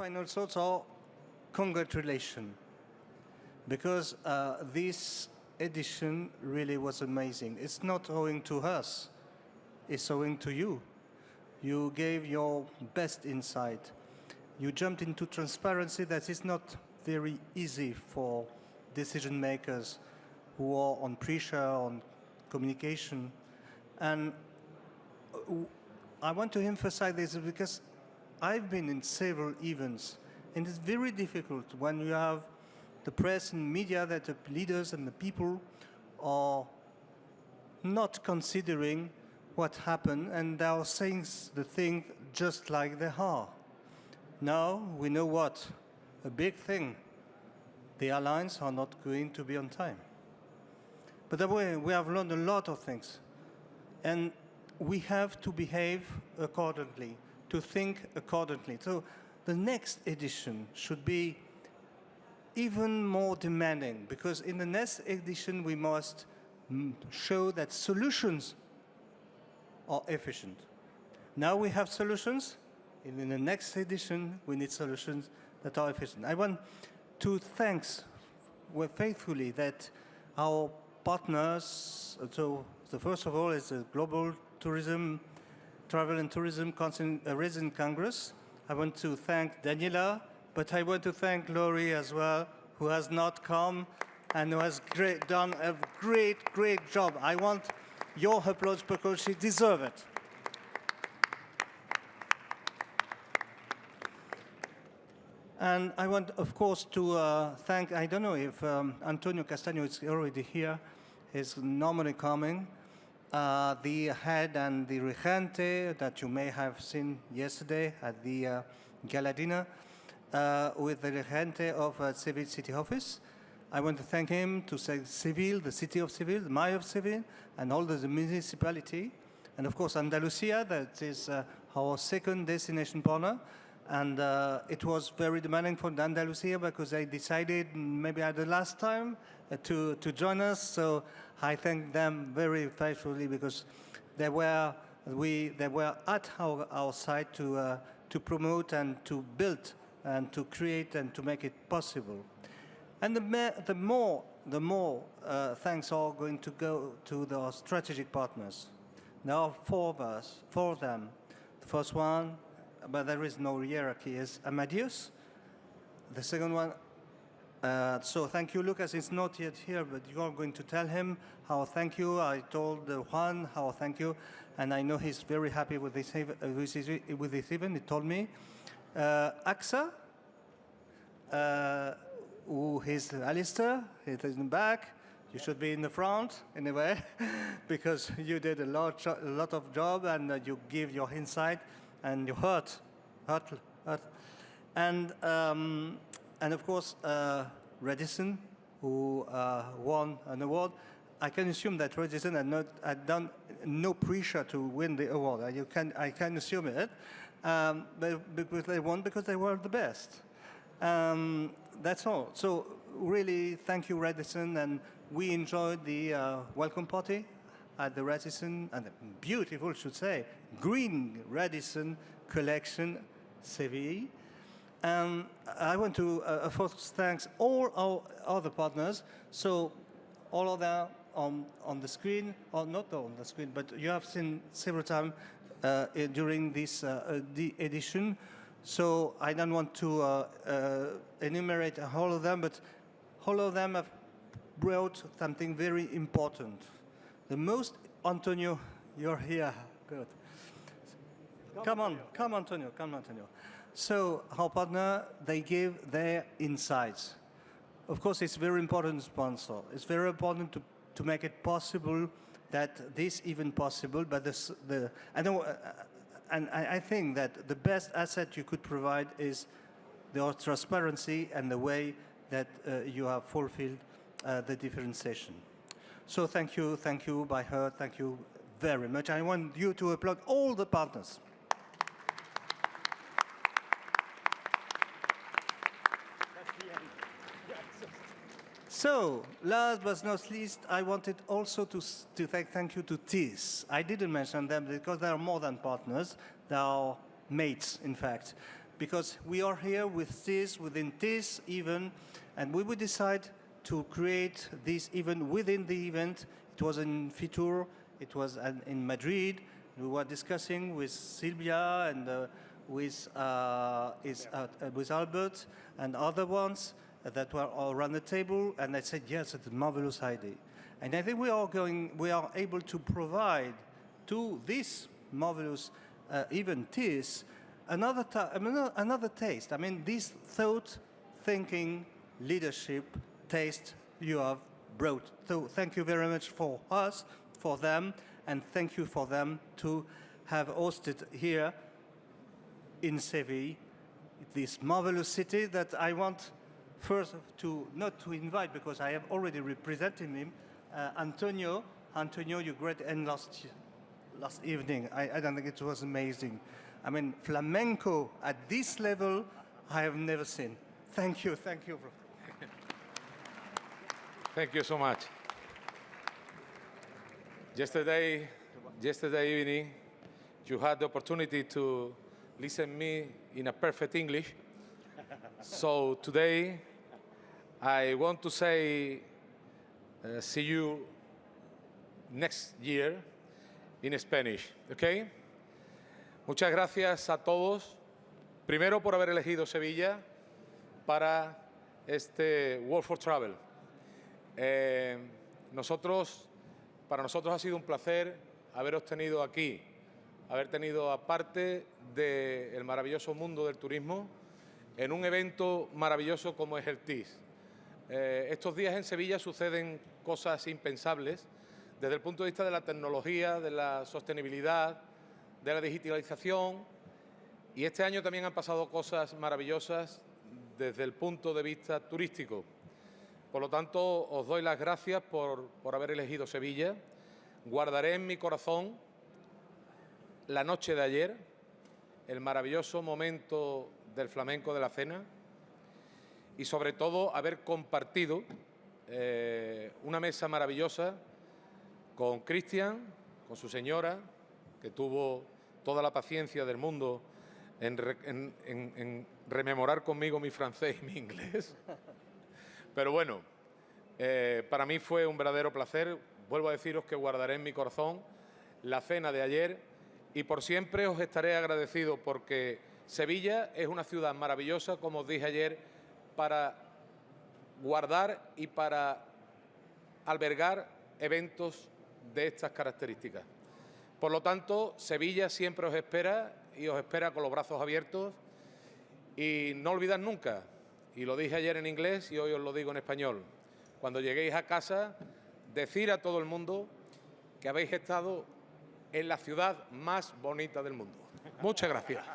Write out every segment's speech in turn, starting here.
final thoughts are congratulations, because this edition really was amazing. It's not owing to us, it's owing to you. You gave your best insight. You jumped into transparency that is not very easy for decision makers who are on pressure, on communication. And I want to emphasize this because I've been in several events, and it's very difficult when you have the press and media that the leaders and the people are not considering what happened, and they are saying the thing just like they are. Now we know what? A big thing. The airlines are not going to be on time. But that way, we have learned a lot of things. And we have to behave accordingly, to think accordingly. So the next edition should be even more demanding, because in the next edition, we must show that solutions are efficient. Now we have solutions. In the next edition, we need solutions that are efficient. I want to thank faithfully that our partners, so the first of all is the Global Tourism, Travel and Tourism Resident Congress. I want to thank Daniela, but I want to thank Laurie as well, who has not come and who has done a great job. I want your applause because she deserves it. And I want, of course, to thank, I don't know if Antonio Castano is already here, he's normally coming, the head and the regente that you may have seen yesterday at the gala dinner with the regente of Seville City Office. I want to thank him, to thank Seville, the city of Seville, the mayor of Seville, and all the municipality. And of course, Andalucia, that is our second destination partner. And it was very demanding for Andalusia because they decided maybe at the last time to join us. So I thank them very faithfully because they were at our side to promote and to build and to create and to make it possible. And the more thanks are going to go to the strategic partners. There are four of them. The first one, but there is no hierarchy, is Amadeus. The second one, so thank you, Lucas. It's not yet here, but you're going to tell him how thank you. I told Juan how thank you, and I know he's very happy with this event. He told me. AXA, who is Alistair, he is in the back. You should be in the front, anyway, because you did a lot of job and you give your insight. And you hurt. And of course, Redison, who won an award. I can assume that Redison had done no pressure to win the award. I can assume it, but because they won because they were the best. That's all. So really, thank you, Redison, and we enjoyed the welcome party at the Radisson, and the beautiful, should say, green Radisson collection, Seville. And I want to, first, thank all our other partners. So all of them on the screen, or not on the screen, but you have seen several times during this the edition. So I don't want to enumerate all of them, but all of them have brought something very important. The most, Antonio, you're here. Good. Come on, Antonio. So our partner, they give their insights. Of course, it's very important to sponsor. It's very important to make it possible that this even possible. But I think that the best asset you could provide is the transparency and the way that you have fulfilled the differentiation. So thank you by her, thank you very much. I want you to applaud all the partners. So, last but not least, I wanted also to thank you to TIS. I didn't mention them because they are more than partners, they are mates, in fact. because we are here with this, within this even, and we would decide to create this even within the event. It was in Fitur, it was in Madrid. We were discussing with Silvia and with Albert and other ones that were around the table, and I said, yes, it's a marvelous idea. And I think we are able to provide to this marvelous Eventiz another taste. I mean, this thought, thinking, leadership, taste you have brought. So thank you very much for us, for them, and thank you for them to have hosted here in Seville, this marvelous city that I want first not to invite, because I have already represented him, Antonio. Antonio, you great end last evening. I don't think it was amazing. I mean, flamenco at this level, I have never seen. Thank you, thank you. Thank you so much. Yesterday evening, you had the opportunity to listen me in a perfect English. So today, I want to say, see you next year in Spanish, okay? Muchas gracias a todos, primero por haber elegido Sevilla para este World for Travel. Para nosotros ha sido un placer haberos tenido aquí, haber tenido aparte del maravilloso mundo del turismo en un evento maravilloso como es el TIS. Estos días en Sevilla suceden cosas impensables desde el punto de vista de la tecnología, de la sostenibilidad, de la digitalización, y este año también han pasado cosas maravillosas desde el punto de vista turístico. Por lo tanto, os doy las gracias por haber elegido Sevilla. Guardaré en mi corazón la noche de ayer, el maravilloso momento del flamenco de la cena y, sobre todo, haber compartido una mesa maravillosa con Cristian, con su señora, que tuvo toda la paciencia del mundo en rememorar conmigo mi francés y mi inglés. Pero bueno, para mí fue un verdadero placer. Vuelvo a deciros que guardaré en mi corazón la cena de ayer y por siempre os estaré agradecido, porque Sevilla es una ciudad maravillosa, como os dije ayer, para guardar y para albergar eventos de estas características. Por lo tanto, Sevilla siempre os espera y os espera con los brazos abiertos, y no olvidad nunca, y lo dije ayer en inglés y hoy os lo digo en español, cuando lleguéis a casa, decir a todo el mundo que habéis estado en la ciudad más bonita del mundo. Muchas gracias.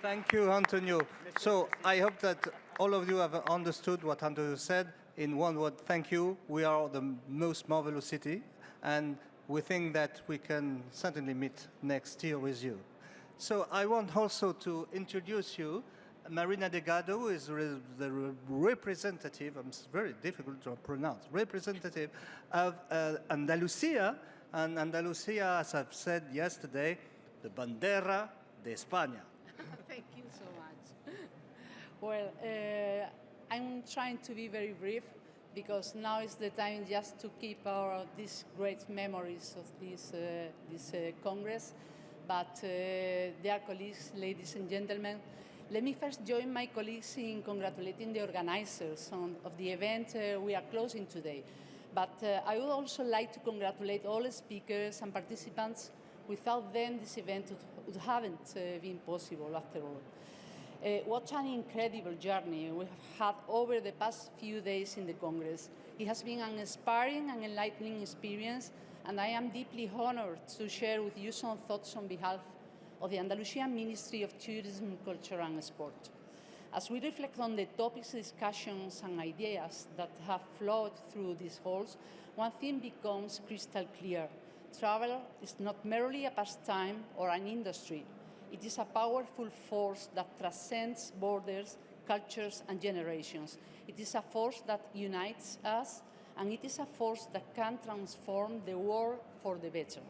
Thank you, Antonio. So I hope that all of you have understood what Antonio said. In one word, thank you. We are the most marvelous city, and we think that we can certainly meet next year with you. So I want also to introduce you Marina Delgado is the representative, it's very difficult to pronounce, representative of Andalucia. And Andalucia, as I've said yesterday, the bandera de España. Thank you so much. Well, I'm trying to be very brief, because now is the time just to keep these great memories of this Congress. But dear colleagues, ladies and gentlemen, let me first join my colleagues in congratulating the organizers of the event we are closing today. But I would also like to congratulate all speakers and participants. Without them, this event would haven't been possible after all. What an incredible journey we have had over the past few days in the Congress. It has been an inspiring and enlightening experience, and I am deeply honored to share with you some thoughts on behalf of the Andalusian Ministry of Tourism, Culture and Sport. As we reflect on the topics, discussions and ideas that have flowed through these halls, one thing becomes crystal clear. Travel is not merely a pastime or an industry. It is a powerful force that transcends borders, cultures and generations. It is a force that unites us, and it is a force that can transform the world for the better.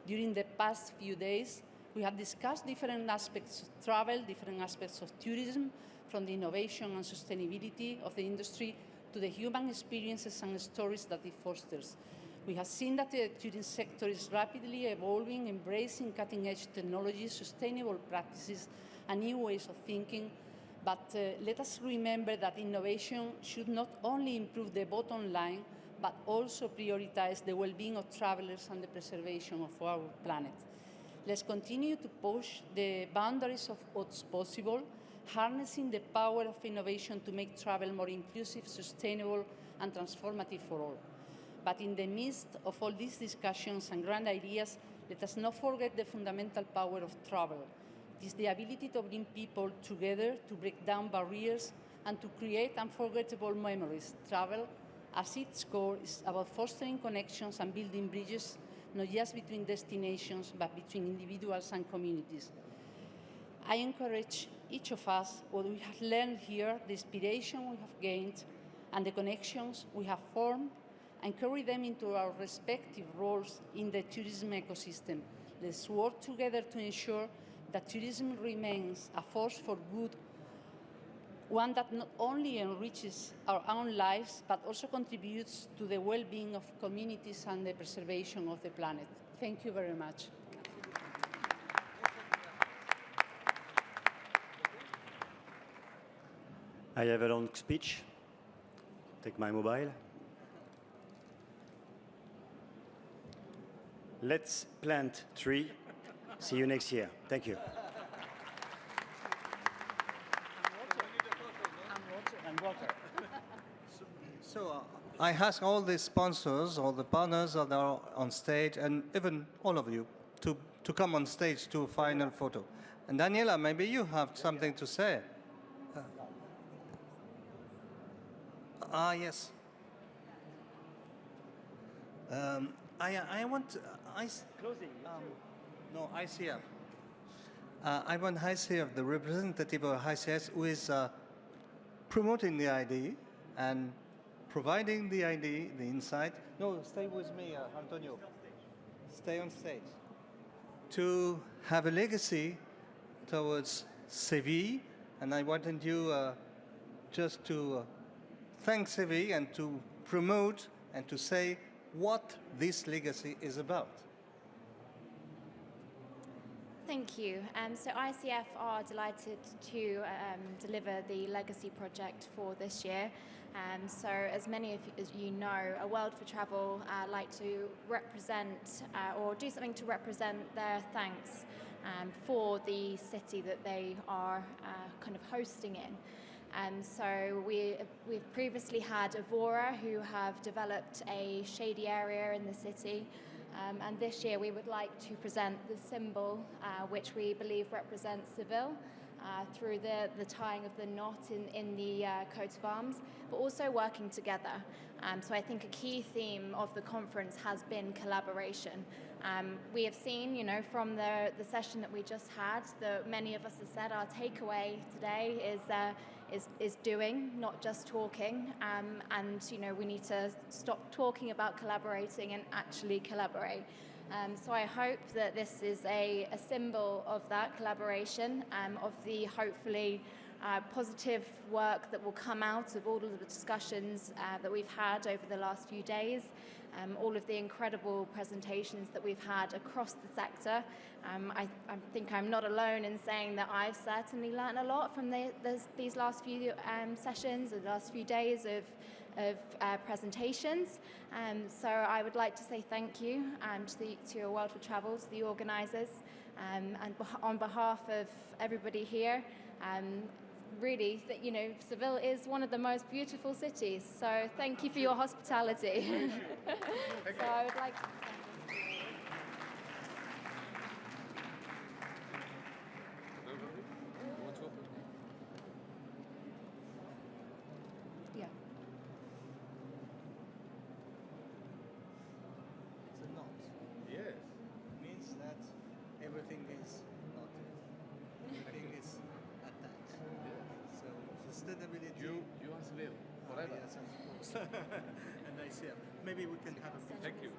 During the past few days, We have discussed different aspects of travel, different aspects of tourism, from the innovation and sustainability of the industry to the human experiences and stories that it fosters. We have seen that the tourism sector is rapidly evolving, embracing cutting-edge technologies, sustainable practices, and new ways of thinking. But let us remember that innovation should not only improve the bottom line, but also prioritize the well-being of travelers and the preservation of our planet. Let's continue to push the boundaries of what's possible, harnessing the power of innovation to make travel more inclusive, sustainable, and transformative for all. But in the midst of all these discussions and grand ideas, let us not forget the fundamental power of travel. It is the ability to bring people together, to break down barriers, and to create unforgettable memories. Travel, at its core, is about fostering connections and building bridges, not just between destinations, but between individuals and communities. I encourage each of us, what we have learned here, the inspiration we have gained, and the connections we have formed, and carry them into our respective roles in the tourism ecosystem. Let's work together to ensure that tourism remains a force for good, one that not only enriches our own lives, but also contributes to the well-being of communities and the preservation of the planet. Thank you very much. I have a long speech. Take my mobile. Let's plant tree. See you next year. Thank you. And water. So I ask all the sponsors, all the partners that are on stage, and even all of you, to come on stage to a final photo. And Daniela, maybe you have something to say. Yes. I want Closing. no ICF. I want ICF, the representative of ICF, who is promoting the idea and providing the idea, the insight. No, stay with me, Antonio. Stay on stage. To have a legacy towards Seville, and I wanted you just to thank Seville and to promote and to say what this legacy is about. Thank you. So ICF are delighted to deliver the Legacy project for this year. So as many of you know, A World for Travel like to represent or do something to represent their thanks for the city that they are kind of hosting in. So we've previously had Evora, who have developed a shady area in the city. And this year we would like to present the symbol, which we believe represents Seville, through the tying of the knot in the coat of arms, but also working together. So I think a key theme of the conference has been collaboration. We have seen, from the session that we just had, that many of us have said our takeaway today is doing, not just talking. And we need to stop talking about collaborating and actually collaborate. So I hope that this is a symbol of that collaboration, of the hopefully positive work that will come out of all of the discussions that we've had over the last few days, all of the incredible presentations that we've had across the sector. I think I'm not alone in saying that I've certainly learned a lot from these last few sessions, the last few days of presentations. So I would like to say thank you to A World for Travel, to the organisers, and on behalf of everybody here, really, Seville is one of the most beautiful cities. So thank you for your hospitality. So I would like to thank you. Yeah. It's a knot. Yes. Means that everything is knotted. Everything is attached. So sustainability. You and Seville, forever. Yes, of course. And I see. Maybe we can have a picture. Thank you.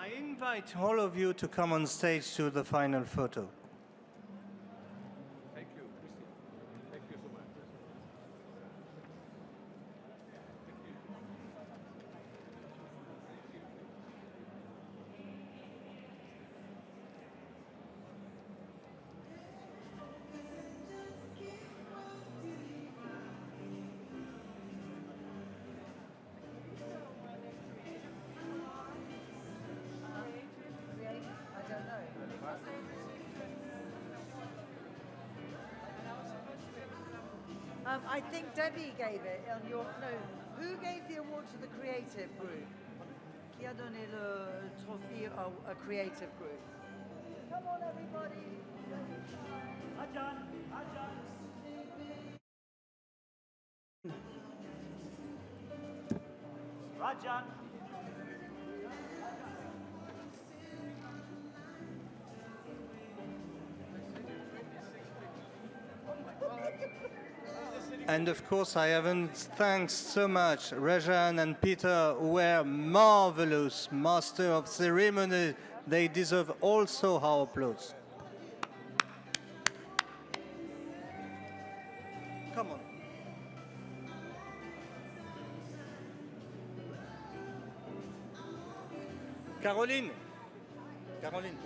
I invite all of you to come on stage to the final photo. Thank you, Christian. Thank you so much. I think Debbie gave it on your. No, who gave the award to the creative group? Qui a donné le trophée à creative group? Come on, everybody. Rajan. And of course, I haven't thanked so much Rajan and Peter, who were marvelous master of ceremony. They deserve also our applause. Come on. Caroline. Caroline.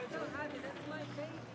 So happy. That's my baby.